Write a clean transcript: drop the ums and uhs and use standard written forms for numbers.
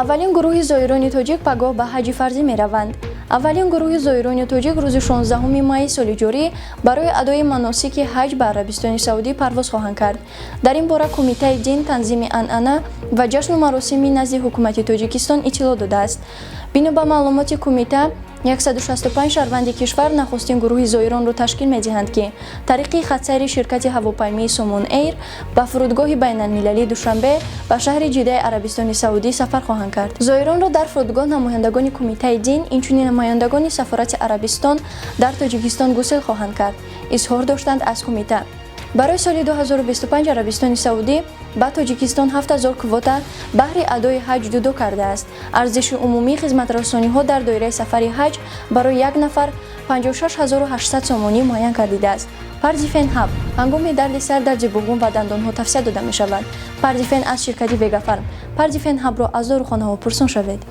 Аввалин гурӯҳи зоирони тоҷик пагоҳ ба ҳаҷи фарзӣ мераванд. Аввалин гурӯҳи зоирони тоҷик рӯзи 16 майи соли ҷорӣ барои адои маносики ҳаҷ ба Арабистони Саудӣ парвоз хоҳанд кард. Дар ин бора Кумитаи дин, танзими анъана ва ҷашну маросими назди Ҳукумати Тоҷикистон иттилоъ додааст. Бино ба маълумоти Кумита, 165 шаҳрванди кишвар нахустин гурӯҳи зоиронро ташкил медиҳанд, ки тариқи хатсайри ширкати ҳавопаймои Сомон Эйр ба фурудгоҳи байналмилалӣ Душанбе ба шаҳри Ҷиддаи Арабистони Саудӣ сафар хоҳанд кард. Зоиронро дар фурудгоҳ намояндагони Кумитаи дин, инчунин намояндагони Сафорати Арабистон дар Тоҷикистон гусел хоҳанд кард, изҳор доштанд аз Кумита. Барои соли 2025 Арабистони Саудӣ ба Тоҷикистон 7000 квота баҳри адои ҳаҷ дудо кардааст. Арзиши умумии хизматрасониҳо дар доираи сафари ҳаҷ барои як нафар 56800 сомонӣ муайян гардидааст. Парзи фен ҳаб ҳангоми дарди сар, дарди буғум ва дандонҳо тавсия дода мешавад. Парзи фен аз ширкати Вегафарм. Парзи фен ҳабро аз дорухонаҳо пурсон шавед.